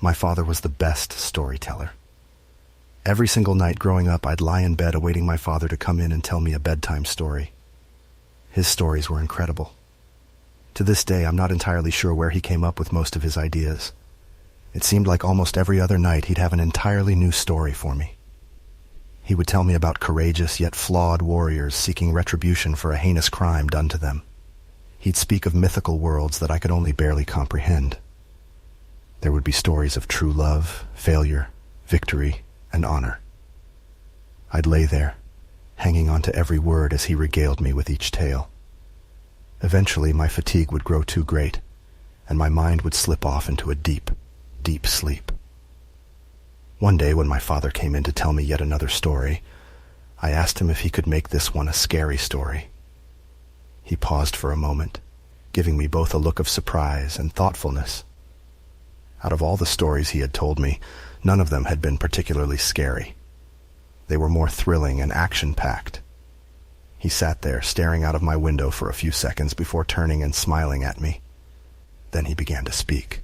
My father was the best storyteller. Every single night growing up, I'd lie in bed awaiting my father to come in and tell me a bedtime story. His stories were incredible. To this day, I'm not entirely sure where he came up with most of his ideas. It seemed like almost every other night he'd have an entirely new story for me. He would tell me about courageous yet flawed warriors seeking retribution for a heinous crime done to them. He'd speak of mythical worlds that I could only barely comprehend. There would be stories of true love, failure, victory, and honor. I'd lay there, hanging on to every word as he regaled me with each tale. Eventually, my fatigue would grow too great, and my mind would slip off into a deep, deep sleep. One day, when my father came in to tell me yet another story, I asked him if he could make this one a scary story. He paused for a moment, giving me both a look of surprise and thoughtfulness. Out of all the stories he had told me, none of them had been particularly scary. They were more thrilling and action-packed. He sat there, staring out of my window for a few seconds before turning and smiling at me. Then he began to speak.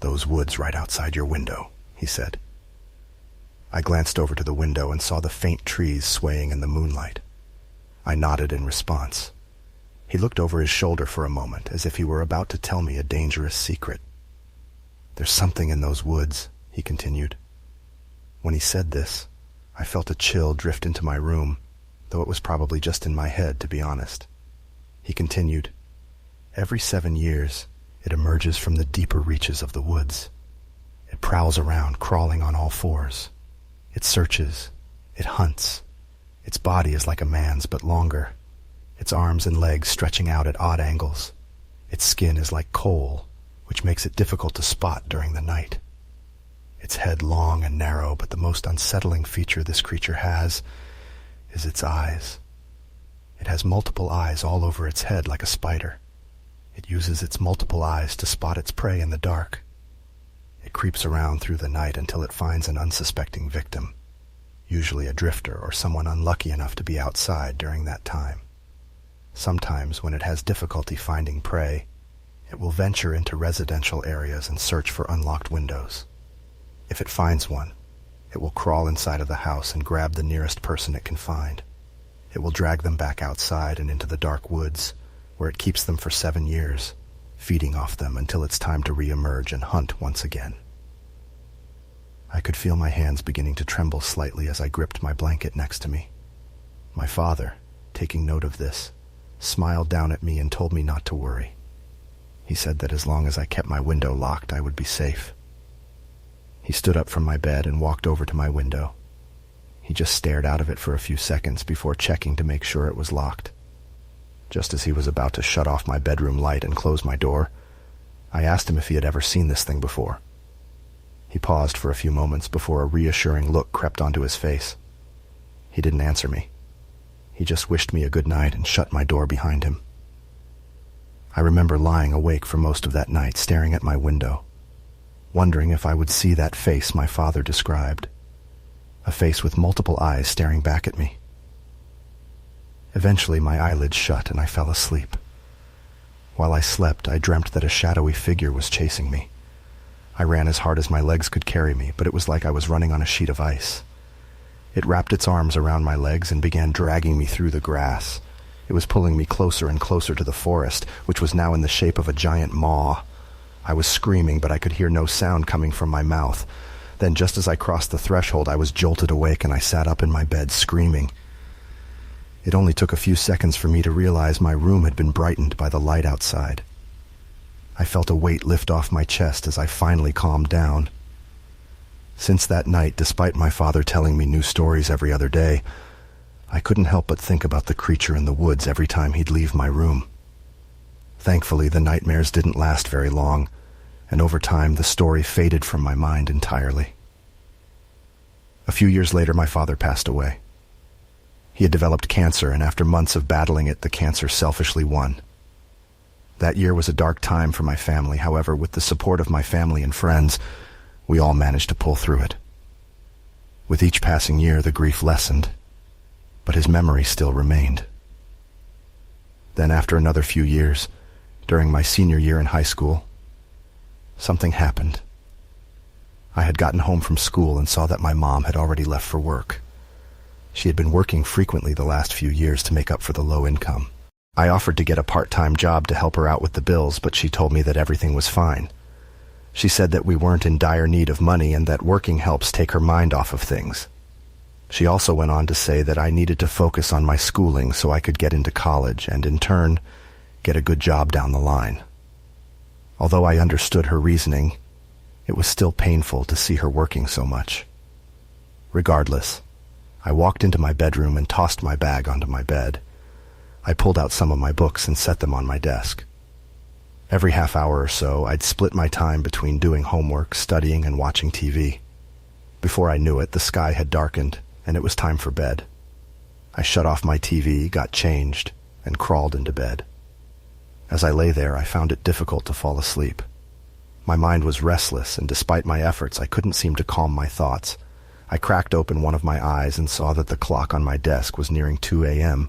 "Those woods right outside your window," he said. I glanced over to the window and saw the faint trees swaying in the moonlight. I nodded in response. He looked over his shoulder for a moment, as if he were about to tell me a dangerous secret. "There's something in those woods," he continued. When he said this, I felt a chill drift into my room, though it was probably just in my head, to be honest. He continued, "Every 7 years, it emerges from the deeper reaches of the woods. It prowls around, crawling on all fours. It searches. It hunts. Its body is like a man's, but longer. Its arms and legs stretching out at odd angles. Its skin is like coal, which makes it difficult to spot during the night. Its head long and narrow, but the most unsettling feature this creature has is its eyes. It has multiple eyes all over its head like a spider. It uses its multiple eyes to spot its prey in the dark. It creeps around through the night until it finds an unsuspecting victim, usually a drifter or someone unlucky enough to be outside during that time. Sometimes, when it has difficulty finding prey, it will venture into residential areas and search for unlocked windows. If it finds one, it will crawl inside of the house and grab the nearest person it can find. It will drag them back outside and into the dark woods, where it keeps them for 7 years, feeding off them until it's time to re-emerge and hunt once again. I could feel my hands beginning to tremble slightly as I gripped my blanket next to me. My father, taking note of this, smiled down at me and told me not to worry. He said that as long as I kept my window locked, I would be safe. He stood up from my bed and walked over to my window. He just stared out of it for a few seconds before checking to make sure it was locked. Just as he was about to shut off my bedroom light and close my door, I asked him if he had ever seen this thing before. He paused for a few moments before a reassuring look crept onto his face. He didn't answer me. He just wished me a good night and shut my door behind him. I remember lying awake for most of that night, staring at my window, wondering if I would see that face my father described, a face with multiple eyes staring back at me. Eventually, my eyelids shut and I fell asleep. While I slept, I dreamt that a shadowy figure was chasing me. I ran as hard as my legs could carry me, but it was like I was running on a sheet of ice. It wrapped its arms around my legs and began dragging me through the grass. It was pulling me closer and closer to the forest, which was now in the shape of a giant maw. I was screaming, but I could hear no sound coming from my mouth. Then, just as I crossed the threshold, I was jolted awake and I sat up in my bed, screaming. It only took a few seconds for me to realize my room had been brightened by the light outside. I felt a weight lift off my chest as I finally calmed down. Since that night, despite my father telling me new stories every other day, I couldn't help but think about the creature in the woods every time he'd leave my room. Thankfully, the nightmares didn't last very long, and over time the story faded from my mind entirely. A few years later, my father passed away. He had developed cancer, and after months of battling it, the cancer selfishly won. That year was a dark time for my family. However, with the support of my family and friends, we all managed to pull through it. With each passing year, the grief lessened, but his memory still remained. Then, after another few years, during my senior year in high school, something happened I had gotten home from school and saw that my mom had already left for work. She had been working frequently the last few years to make up for the low income. I offered to get a part-time job to help her out with the bills, but she told me that everything was fine. She said that we weren't in dire need of money and that working helps take her mind off of things. She also went on to say that I needed to focus on my schooling so I could get into college and, in turn, get a good job down the line. Although I understood her reasoning, it was still painful to see her working so much. Regardless, I walked into my bedroom and tossed my bag onto my bed. I pulled out some of my books and set them on my desk. Every half hour or so, I'd split my time between doing homework, studying, and watching TV. Before I knew it, the sky had darkened, and it was time for bed. I shut off my TV, got changed, and crawled into bed. As I lay there, I found it difficult to fall asleep. My mind was restless, and despite my efforts, I couldn't seem to calm my thoughts. I cracked open one of my eyes and saw that the clock on my desk was nearing 2 a.m.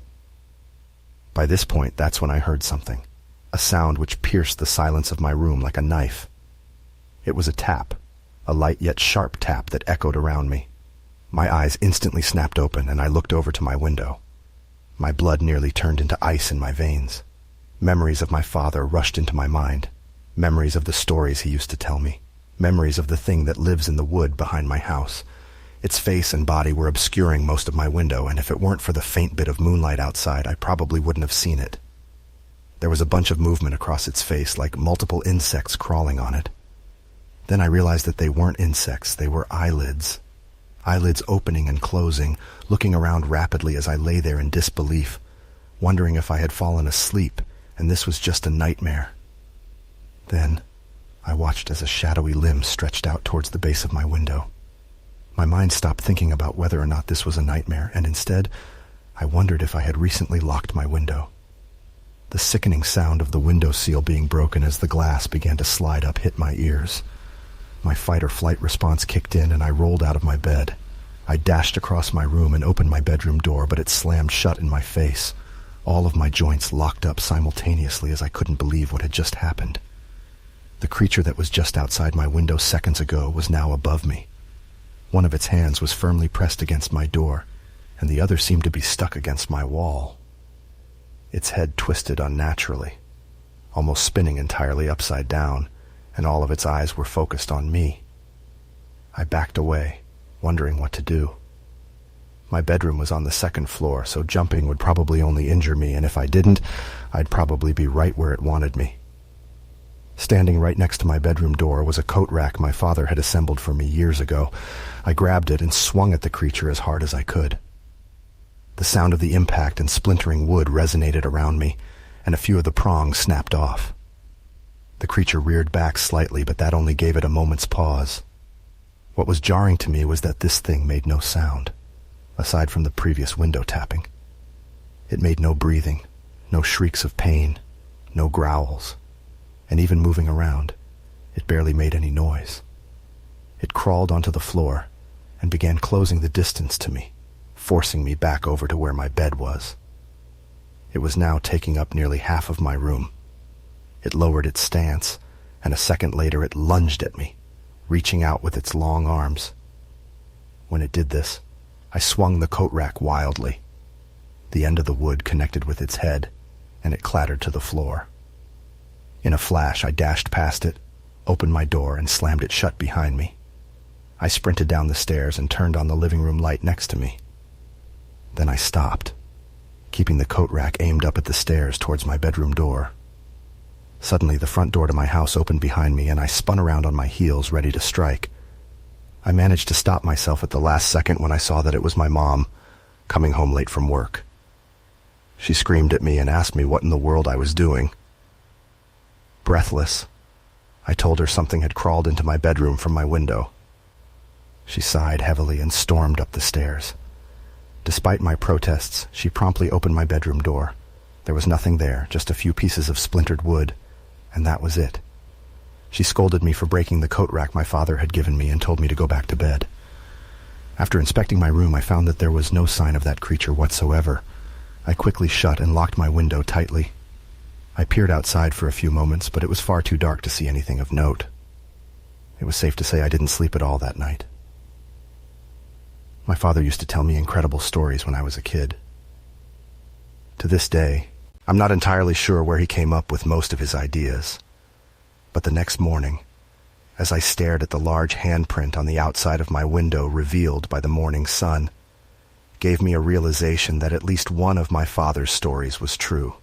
By this point, that's when I heard something, a sound which pierced the silence of my room like a knife. It was a tap, a light yet sharp tap that echoed around me. My eyes instantly snapped open, and I looked over to my window. My blood nearly turned into ice in my veins. Memories of my father rushed into my mind. Memories of the stories he used to tell me. Memories of the thing that lives in the wood behind my house. Its face and body were obscuring most of my window, and if it weren't for the faint bit of moonlight outside, I probably wouldn't have seen it. There was a bunch of movement across its face, like multiple insects crawling on it. Then I realized that they weren't insects, they were eyelids. Eyelids opening and closing, looking around rapidly as I lay there in disbelief, wondering if I had fallen asleep, and this was just a nightmare. Then, I watched as a shadowy limb stretched out towards the base of my window. My mind stopped thinking about whether or not this was a nightmare, and instead, I wondered if I had recently locked my window. The sickening sound of the window seal being broken as the glass began to slide up hit my ears. My fight-or-flight response kicked in, and I rolled out of my bed. I dashed across my room and opened my bedroom door, but it slammed shut in my face. All of my joints locked up simultaneously as I couldn't believe what had just happened. The creature that was just outside my window seconds ago was now above me. One of its hands was firmly pressed against my door, and the other seemed to be stuck against my wall. Its head twisted unnaturally, almost spinning entirely upside down, and all of its eyes were focused on me. I backed away, wondering what to do. My bedroom was on the second floor, so jumping would probably only injure me, and if I didn't, I'd probably be right where it wanted me. Standing right next to my bedroom door was a coat rack my father had assembled for me years ago. I grabbed it and swung at the creature as hard as I could. The sound of the impact and splintering wood resonated around me, and a few of the prongs snapped off. The creature reared back slightly, but that only gave it a moment's pause. What was jarring to me was that this thing made no sound, aside from the previous window tapping. It made no breathing, no shrieks of pain, no growls, and even moving around, it barely made any noise. It crawled onto the floor and began closing the distance to me, forcing me back over to where my bed was. It was now taking up nearly half of my room. It lowered its stance, and a second later it lunged at me, reaching out with its long arms. When it did this, I swung the coat rack wildly. The end of the wood connected with its head, and it clattered to the floor. In a flash, I dashed past it, opened my door, and slammed it shut behind me. I sprinted down the stairs and turned on the living room light next to me. Then I stopped, keeping the coat rack aimed up at the stairs towards my bedroom door. Suddenly, the front door to my house opened behind me, and I spun around on my heels, ready to strike. I managed to stop myself at the last second when I saw that it was my mom, coming home late from work. She screamed at me and asked me what in the world I was doing. Breathless, I told her something had crawled into my bedroom from my window. She sighed heavily and stormed up the stairs. Despite my protests, she promptly opened my bedroom door. There was nothing there, just a few pieces of splintered wood, and that was it. She scolded me for breaking the coat rack my father had given me and told me to go back to bed. After inspecting my room, I found that there was no sign of that creature whatsoever. I quickly shut and locked my window tightly. I peered outside for a few moments, but it was far too dark to see anything of note. It was safe to say I didn't sleep at all that night. My father used to tell me incredible stories when I was a kid. To this day, I'm not entirely sure where he came up with most of his ideas. But the next morning, as I stared at the large handprint on the outside of my window revealed by the morning sun, gave me a realization that at least one of my father's stories was true.